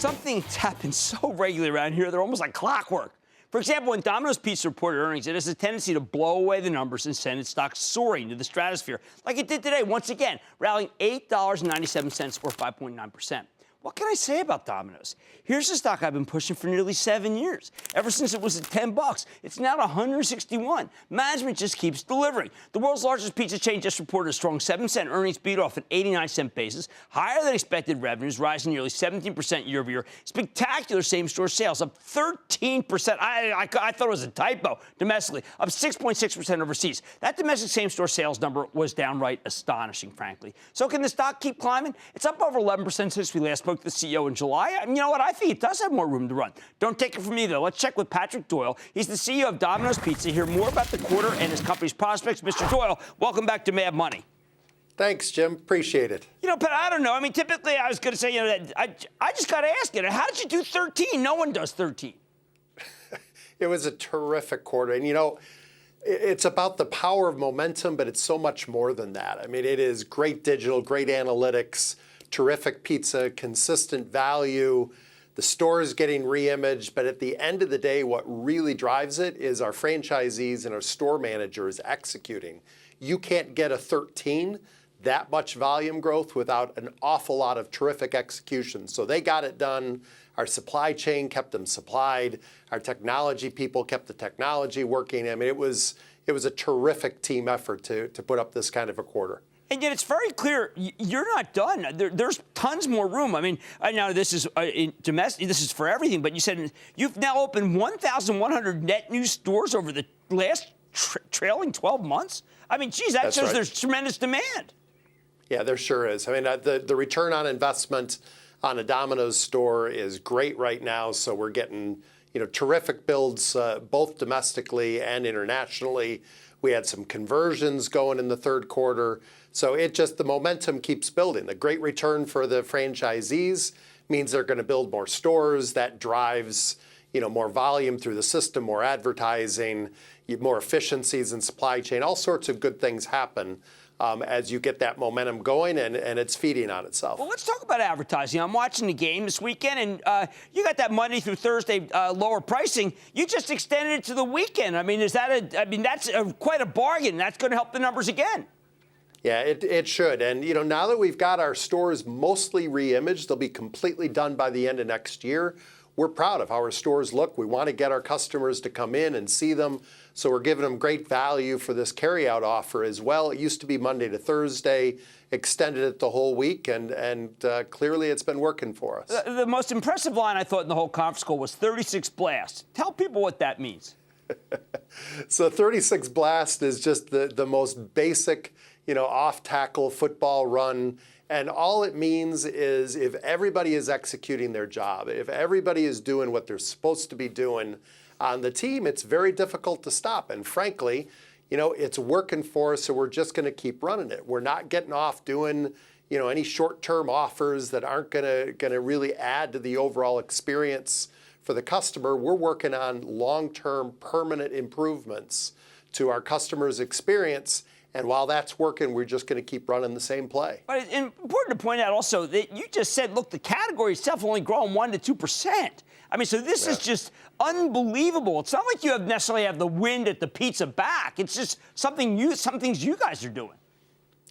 Something's happened so regularly around here, they're almost like clockwork. For example, when Domino's Pizza reported earnings, it has a tendency to blow away the numbers and send its stock soaring to the stratosphere, like it did today, once again, rallying $8.97 or 5.9%. What can I say about Domino's? Here's a stock I've been pushing for nearly 7 years. Ever since it was at $10, it's now at 161. Management just keeps delivering. The world's largest pizza chain just reported a strong 7-cent earnings beat off an 89-cent basis, higher than expected revenues, rising nearly 17% year over year. Spectacular same-store sales, up 13%. I thought it was a typo domestically, up 6.6% overseas. That domestic same-store sales number was downright astonishing, frankly. So can the stock keep climbing? It's up over 11% since we last spoke to the CEO in July. You know what? I think it does have more room to run. Don't take it from me, though. Let's check with Patrick Doyle. He's the CEO of Domino's Pizza. Hear more about the quarter and his company's prospects. Mr. Doyle, welcome back to Mad Money. Thanks, Jim. Appreciate it. Pat, I don't know. I mean, typically I was going to say, that I just got to ask you, how did you do 13? No one does 13. It was a terrific quarter. And, it's about the power of momentum, but it's so much more than that. I mean, it is great digital, great analytics, terrific pizza, consistent value. The store is getting re-imaged, but at the end of the day, what really drives it is our franchisees and our store managers executing. You can't get a 13, that much volume growth, without an awful lot of terrific execution. So they got it done. Our supply chain kept them supplied. Our technology people kept the technology working. I mean, it was a terrific team effort to put up this kind of a quarter. And yet it's very clear you're not done. There's tons more room. I mean, now this is domestic. This is for everything. But you said you've now opened 1,100 net new stores over the last trailing 12 months. I mean, geez, that shows there's tremendous demand. Yeah, there sure is. I mean, the return on investment on a Domino's store is great right now. So we're getting terrific builds both domestically and internationally. We had some conversions going in the third quarter. So the momentum keeps building. The great return for the franchisees means they're going to build more stores. That drives, more volume through the system, more advertising, more efficiencies in supply chain. All sorts of good things happen as you get that momentum going, and it's feeding on itself. Well, let's talk about advertising. I'm watching the game this weekend, and you got that Monday through Thursday lower pricing. You just extended it to the weekend. I mean, that's quite a bargain. That's going to help the numbers again. Yeah, it should. And, now that we've got our stores mostly re-imaged, they'll be completely done by the end of next year. We're proud of how our stores look. We want to get our customers to come in and see them. So we're giving them great value for this carryout offer as well. It used to be Monday to Thursday, extended it the whole week, and clearly it's been working for us. The most impressive line I thought in the whole conference call was 36 blasts. Tell people what that means. So 36 blast is just the most basic, off-tackle football run. And all it means is if everybody is executing their job, if everybody is doing what they're supposed to be doing on the team, it's very difficult to stop. And frankly, it's working for us, so we're just going to keep running it. We're not getting off doing, any short-term offers that aren't going to really add to the overall experience for the customer. We're working on long-term permanent improvements to our customers' experience. And while that's working, we're just going to keep running the same play. But it's important to point out also that you just said, look, the category itself only growing 1% to 2%. I mean, so this is just unbelievable. It's not like you necessarily have the wind at the pizza back. It's just some things you guys are doing.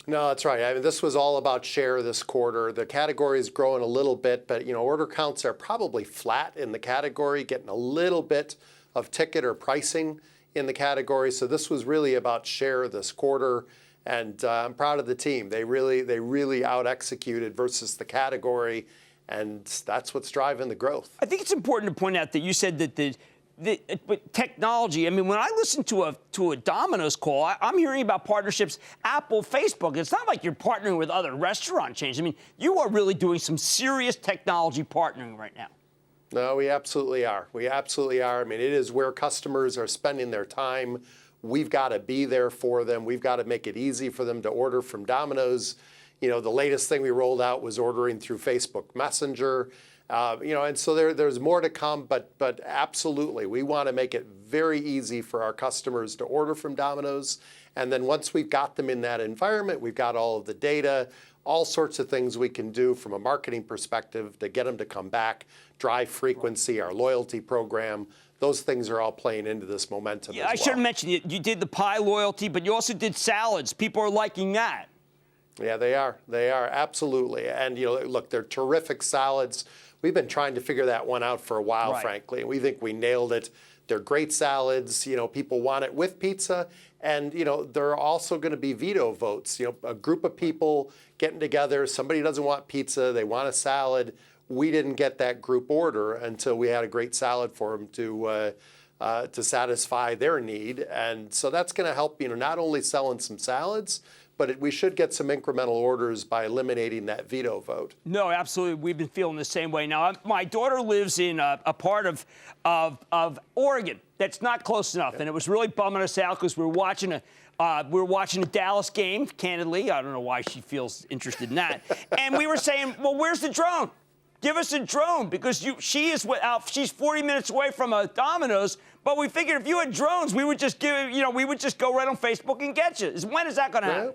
No, that's right. I mean, this was all about share this quarter. The category is growing a little bit, but, order counts are probably flat in the category, getting a little bit of ticket or pricing in the category. So this was really about share this quarter, and I'm proud of the team. They really out-executed versus the category, and that's what's driving the growth. I think it's important to point out that you said that the technology, I mean, when I listen to a Domino's call, I'm hearing about partnerships, Apple, Facebook. It's not like you're partnering with other restaurant chains. I mean, you are really doing some serious technology partnering right now. No, we absolutely are. We absolutely are. I mean, it is where customers are spending their time. We've got to be there for them. We've got to make it easy for them to order from Domino's. The latest thing we rolled out was ordering through Facebook Messenger. And so there's more to come, but absolutely, we want to make it very easy for our customers to order from Domino's. And then once we've got them in that environment, we've got all of the data, all sorts of things we can do from a marketing perspective to get them to come back, drive frequency, our loyalty program. Those things are all playing into this momentum as well. I should have mentioned you did the pie loyalty, but you also did salads. People are liking that. Yeah, they are. They are, absolutely. And, look, they're terrific salads. We've been trying to figure that one out for a while, frankly, and we think we nailed it. They're great salads. People want it with pizza. And, there are also going to be veto votes. A group of people getting together, somebody doesn't want pizza, they want a salad. We didn't get that group order until we had a great salad for them to satisfy their need. And so that's going to help, not only selling some salads, but we should get some incremental orders by eliminating that veto vote. No, absolutely. We've been feeling the same way. Now, my daughter lives in a part of Oregon that's not close enough, and it was really bumming us out because we were watching a Dallas game, candidly. I don't know why she feels interested in that. And we were saying, well, where's the drone? Give us a drone, because she's 40 minutes away from a Domino's. But we figured if you had drones, we would just go right on Facebook and get you. When is that going to happen?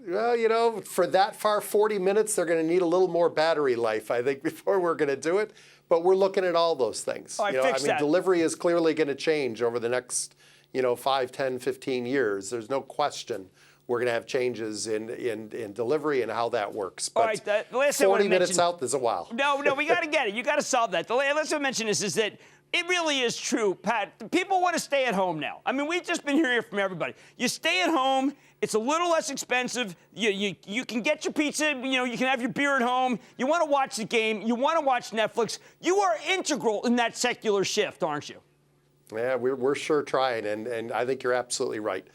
Well, for that far, 40 minutes, they're going to need a little more battery life, I think, before we're going to do it. But we're looking at all those things. Delivery is clearly going to change over the next, 5, 10, 15 years. There's no question we're going to have changes in delivery and how that works. But all right, the last thing 40 minutes out, there's a while. No, we got to get it. You got to solve that. The last thing I mention is that it really is true, Pat. People want to stay at home now. We've just been hearing from everybody. You stay at home. It's a little less expensive. You can get your pizza. You can have your beer at home. You want to watch the game. You want to watch Netflix. You are integral in that secular shift, aren't you? Yeah, we're sure trying, and I think you're absolutely right.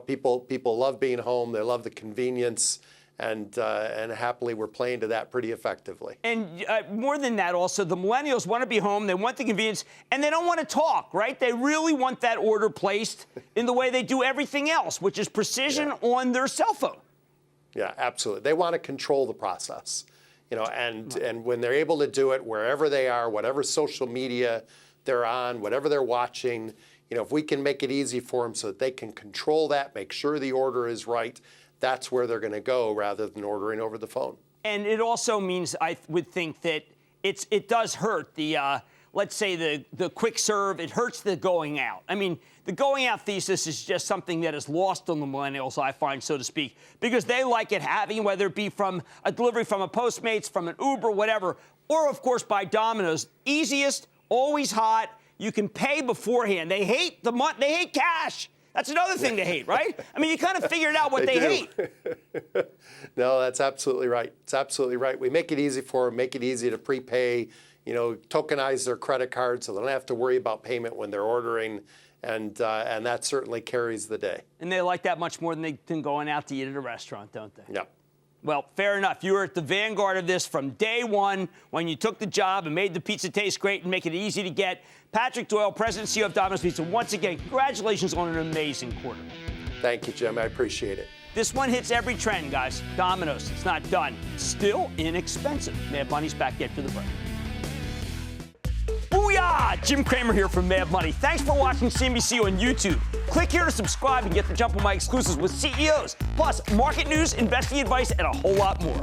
People love being home. They love the convenience. And happily, we're playing to that pretty effectively. And more than that, also, the millennials want to be home. They want the convenience, and they don't want to talk, right? They really want that order placed in the way they do everything else, which is precision on their cell phone. Yeah, absolutely. They want to control the process, and when they're able to do it wherever they are, whatever social media they're on, whatever they're watching, if we can make it easy for them so that they can control that, make sure the order is right, that's where they're going to go rather than ordering over the phone. And it also means, I would think, that it does hurt the, let's say, the quick serve. It hurts the going out. The going out thesis is just something that is lost on the millennials, I find, so to speak, because they like it having, whether it be from a delivery from a Postmates, from an Uber, whatever, or, of course, by Domino's. Easiest, always hot. You can pay beforehand. They hate they hate cash. That's another thing they hate, right? You kind of figured out what they hate. No, that's absolutely right. It's absolutely right. We make it easy for them, make it easy to prepay, tokenize their credit card so they don't have to worry about payment when they're ordering, and that certainly carries the day. And they like that much more than going out to eat at a restaurant, don't they? Yeah. Well, fair enough. You were at the vanguard of this from day one when you took the job and made the pizza taste great and make it easy to get. Patrick Doyle, President and CEO of Domino's Pizza, once again, congratulations on an amazing quarter. Thank you, Jim. I appreciate it. This one hits every trend, guys. Domino's, it's not done. Still inexpensive. Mad Money's back after the break. Booyah! Jim Cramer here from Mad Money. Thanks for watching CNBC on YouTube. Click here to subscribe and get the jump on my exclusives with CEOs, plus market news, investing advice, and a whole lot more.